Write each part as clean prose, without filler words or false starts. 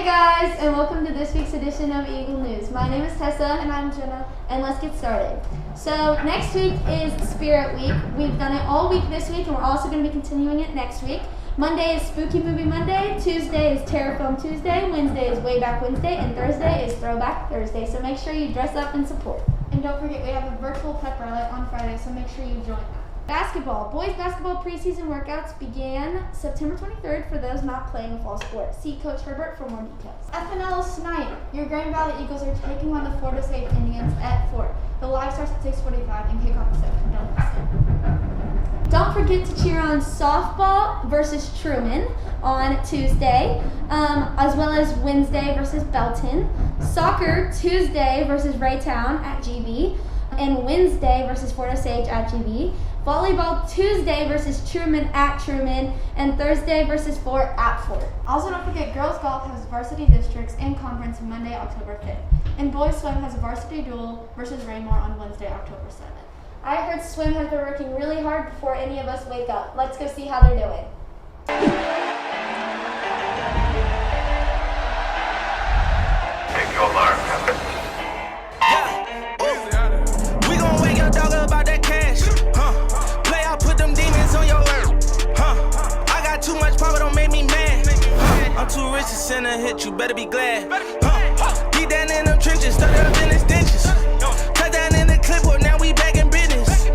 Hey guys, and welcome to this week's edition of Eagle News. My name is Tessa. And I'm Jenna. And let's get started. So next week is Spirit Week. We've done it all week this week, and we're also going to be continuing it next week. Monday is Spooky Movie Monday, Tuesday is Terror Film Tuesday, Wednesday is Way Back Wednesday, and Thursday is Throwback Thursday. So make sure you dress up and support. And don't forget, we have a virtual pep rally on Friday, so make sure you join that. Basketball. Boys basketball preseason workouts began September 23rd for those not playing a fall sport. See Coach Herbert for more details. FNL tonight. Your Grand Valley Eagles are taking on the Florida State Indians at Fort. The live starts at 6:45 and kickoff at 7. Don't miss it. Don't forget to cheer on softball versus Truman on Tuesday, as well as Wednesday versus Belton. Soccer Tuesday versus Raytown at GB, and Wednesday versus Fort Osage at GB. Volleyball Tuesday versus Truman at Truman, and Thursday versus Fort at Fort. Also, don't forget, girls golf has varsity districts and conference Monday, October 5th. And boys swim has a varsity duel versus Raymore on Wednesday, October 7th. I heard swim has been working really hard before any of us wake up. Let's go see how they're doing. Take your mark. We gon' wake your dog up about that cash, Play out, put them demons on your earth, I got too much power, don't make me mad, I'm too rich to send a hit, you better be glad, Deep down in them trenches, stuck up in his dentures, cut down in the clipboard, now we back in business,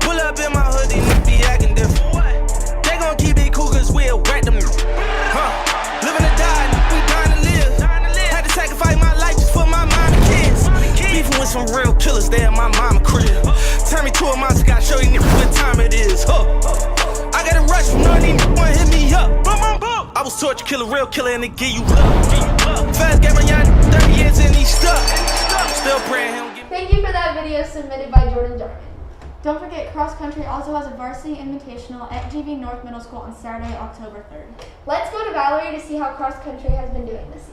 pull up in my hood, these niggas be acting different, they gon' keep it cool cause we'll whack them, living to die, we dying to live, had to sacrifice my life just for my mom and kids, beefing with some real killers, they at my mama crib. Turn me to a monster, gotta show you niggas what time it is. I got a rush from none of these wanna hit me up. I was torture killer, real killer, and they give you love. Fast game on young 30 years and he's stuck. Still praying he don't get. Thank you for that video submitted by Jordan Jarman. Don't forget, cross country also has a varsity invitational at GV North Middle School on Saturday, October 3rd. Let's go to Valerie to see how cross country has been doing this season.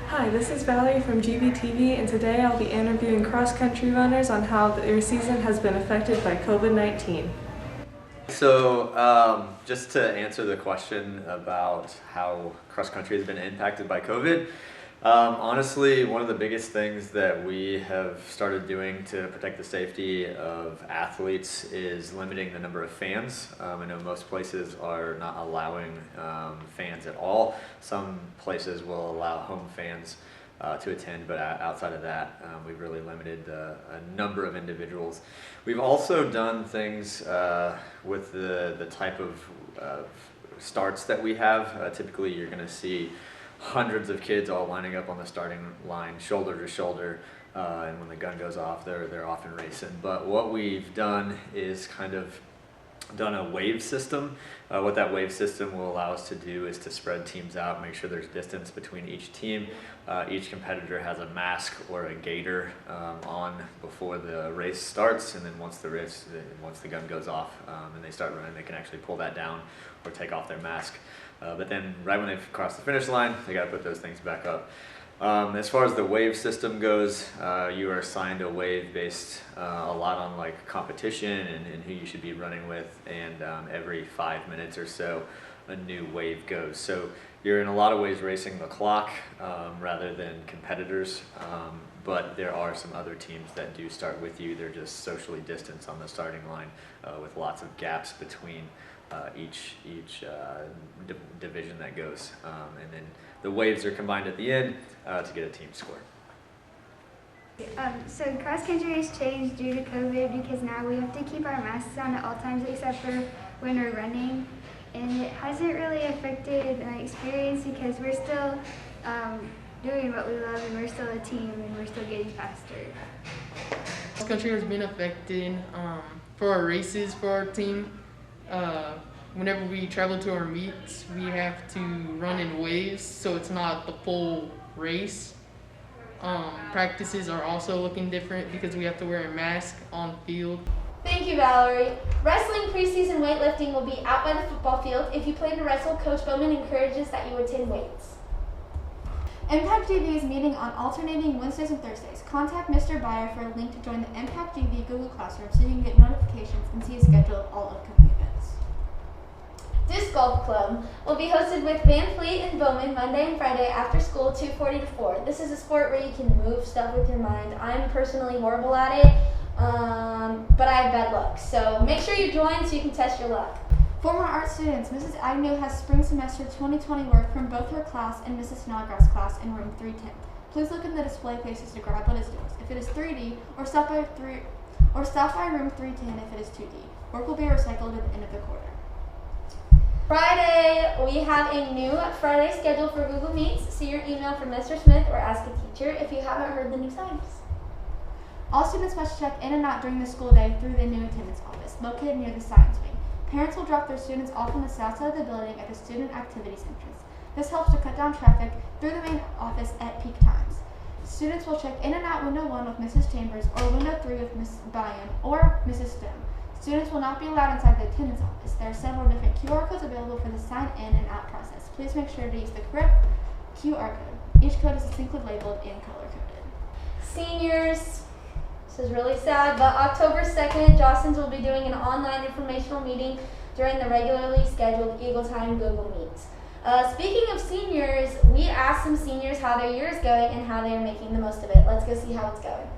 Hi, this is Valerie from GVTV, and today I'll be interviewing cross-country runners on how their season has been affected by COVID-19. So, just to answer the question about how cross-country has been impacted by COVID, honestly, one of the biggest things that we have started doing to protect the safety of athletes is limiting the number of fans. I know most places are not allowing fans at all. Some places will allow home fans to attend, but outside of that, we've really limited a number of individuals. We've also done things with the type of starts that we have. Typically, you're going to see hundreds of kids all lining up on the starting line, shoulder to shoulder, and when the gun goes off, they're often racing. But what we've done is kind of done a wave system. What that wave system will allow us to do is to spread teams out, make sure there's distance between each team. Each competitor has a mask or a gaiter on before the race starts, and then once the gun goes off and they start running, they can actually pull that down or take off their mask. But then right when they've crossed the finish line, they got to put those things back up. As far as the wave system goes, you are assigned a wave based a lot on like competition and who you should be running with, and every 5 minutes or so a new wave goes. So you're in a lot of ways racing the clock rather than competitors, but there are some other teams that do start with you. They're just socially distanced on the starting line with lots of gaps between each division that goes, and then the waves are combined at the end to get a team score. So cross country has changed due to COVID because now we have to keep our masks on at all times except for when we're running, and it hasn't really affected my experience because we're still doing what we love and we're still a team and we're still getting faster. Cross country has been affected for our races for our team. Whenever we travel to our meets, we have to run in waves, so it's not the full race. Practices are also looking different because we have to wear a mask on field. Thank you, Valerie. Wrestling preseason weightlifting will be out by the football field. If you plan to wrestle, Coach Bowman encourages that you attend weights. Impact GV is meeting on alternating Wednesdays and Thursdays. Contact Mr. Byer for a link to join the Impact GV Google Classroom so you can get notifications and see a schedule of all upcoming events. Disc Golf Club will be hosted with Van Fleet and Bowman Monday and Friday after school 2:40 to 4. This is a sport where you can move stuff with your mind. I'm personally horrible at it, but I have bad luck. So make sure you join so you can test your luck. For more art students, Mrs. Agnew has spring semester 2020 work from both her class and Mrs. Snodgrass' class in room 310. Please look in the display cases to grab what is yours. If it is 3D, or stop by room 310 if it is 2D. Work will be recycled at the end of the quarter. Friday, we have a new Friday schedule for Google Meets. See your email from Mr. Smith or ask a teacher if you haven't heard the new times. All students must check in and out during the school day through the new attendance office, located near the science wing. Parents will drop their students off on the south side of the building at the Student Activities entrance. This helps to cut down traffic through the main office at peak times. Students will check in and out window 1 with Mrs. Chambers or window 3 with Ms. Byan or Mrs. Stone. Students will not be allowed inside the attendance office. There are several different QR codes available for the sign in and out process. Please make sure to use the correct QR code. Each code is distinctly labeled and color-coded. Seniors, this is really sad, but October 2nd, Jostens will be doing an online informational meeting during the regularly scheduled Eagle Time Google Meets. Speaking of seniors, we asked some seniors how their year is going and how they are making the most of it. Let's go see how it's going.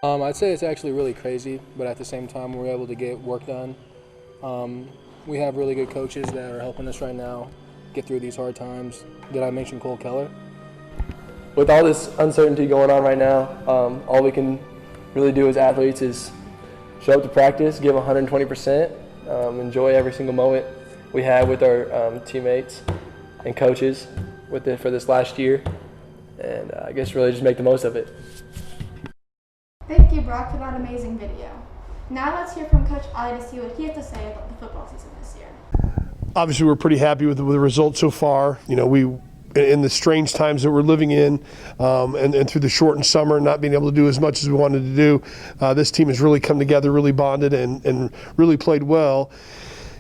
I'd say it's actually really crazy, but at the same time, we're able to get work done. We have really good coaches that are helping us right now get through these hard times. Did I mention Cole Keller? With all this uncertainty going on right now, all we can really do as athletes is show up to practice, give 120%, enjoy every single moment we have with our teammates and coaches for this last year, and I guess really just make the most of it. Thank you, Brock, for that amazing video. Now let's hear from Coach Ali to see what he has to say about the football season this year. Obviously, we're pretty happy with the results so far. You know, in the strange times that we're living in, and through the shortened summer, not being able to do as much as we wanted to do, this team has really come together, really bonded, and really played well.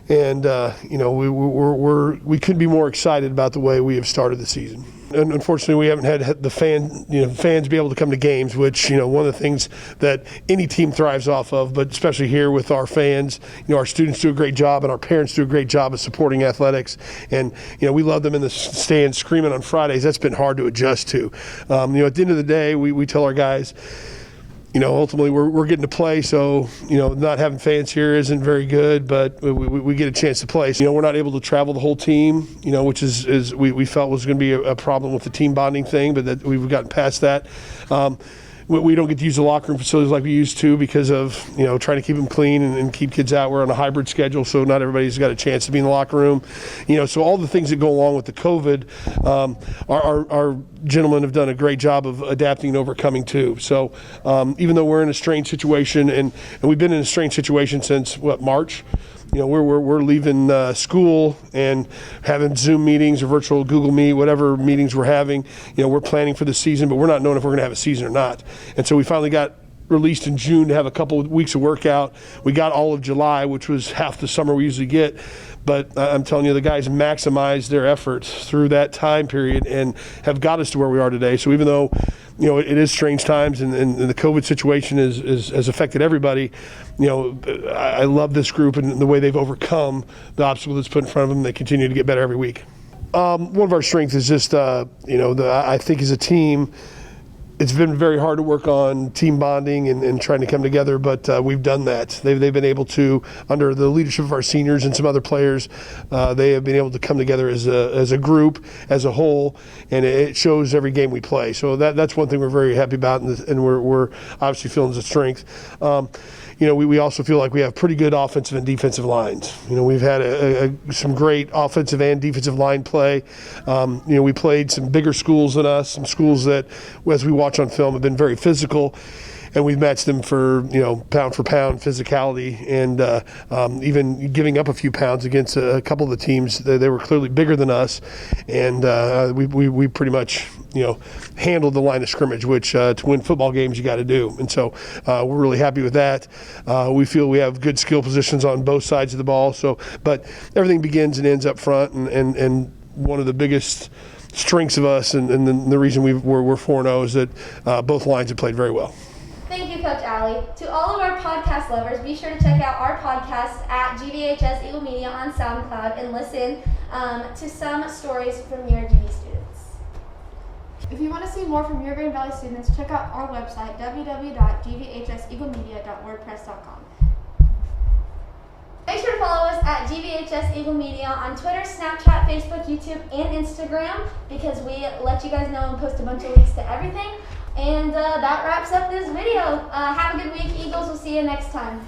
And you know, we couldn't be more excited about the way we have started the season. And unfortunately, we haven't had the fans be able to come to games, which, you know, one of the things that any team thrives off of, but especially here with our fans. You know, our students do a great job and our parents do a great job of supporting athletics. And, you know, we love them in the stands screaming on Fridays. That's been hard to adjust to. You know, at the end of the day, we tell our guys, you know, ultimately we're getting to play, so, you know, not having fans here isn't very good, but we get a chance to play. So, you know, we're not able to travel the whole team, you know, which is we felt was going to be a problem with the team bonding thing, but that we've gotten past that. We don't get to use the locker room facilities like we used to because of, you know, trying to keep them clean and keep kids out. We're on a hybrid schedule, so not everybody's got a chance to be in the locker room. You know, so all the things that go along with the COVID, our gentlemen have done a great job of adapting and overcoming too. So even though we're in a strange situation, and we've been in a strange situation since, March? You know, we're leaving school and having Zoom meetings or virtual Google Meet, whatever meetings we're having. You know, we're planning for the season, but we're not knowing if we're going to have a season or not. And so we finally got released in June to have a couple of weeks of workout. We got all of July, which was half the summer we usually get. But I'm telling you, the guys maximized their efforts through that time period and have got us to where we are today. So even though, you know, it is strange times and the COVID situation has affected everybody, you know, I love this group and the way they've overcome the obstacle that's put in front of them. They continue to get better every week. One of our strengths is just, you know, I think as a team, it's been very hard to work on team bonding and trying to come together, but we've done that. They've been able to, under the leadership of our seniors and some other players, they have been able to come together as a group, as a whole, and it shows every game we play. So that's one thing we're very happy about, and we're obviously feeling the strength. You know, we also feel like we have pretty good offensive and defensive lines. You know, we've had some great offensive and defensive line play. You know, we played some bigger schools than us, some schools that, as we watch on film, have been very physical, and we've matched them for, you know, pound for pound physicality, and even giving up a few pounds against a couple of the teams. They were clearly bigger than us, and we pretty much, you know, handled the line of scrimmage, which to win football games you got to do. And so we're really happy with that. We feel we have good skill positions on both sides of the ball. So, but everything begins and ends up front, and one of the biggest strengths of us, and the reason we're 4-0 is that both lines have played very well. Thank you, Coach Allie. To all of our podcast lovers, be sure to check out our podcast at GVHS Eagle Media on SoundCloud and listen to some stories from your GV students. If you want to see more from your Green Valley students, check out our website, www.gvhseaglemedia.wordpress.com. Make sure to follow us at GVHS Eagle Media on Twitter, Snapchat, Facebook, YouTube, and Instagram because we let you guys know and post a bunch of links to everything. And that wraps up this video. Have a good week, Eagles. We'll see you next time.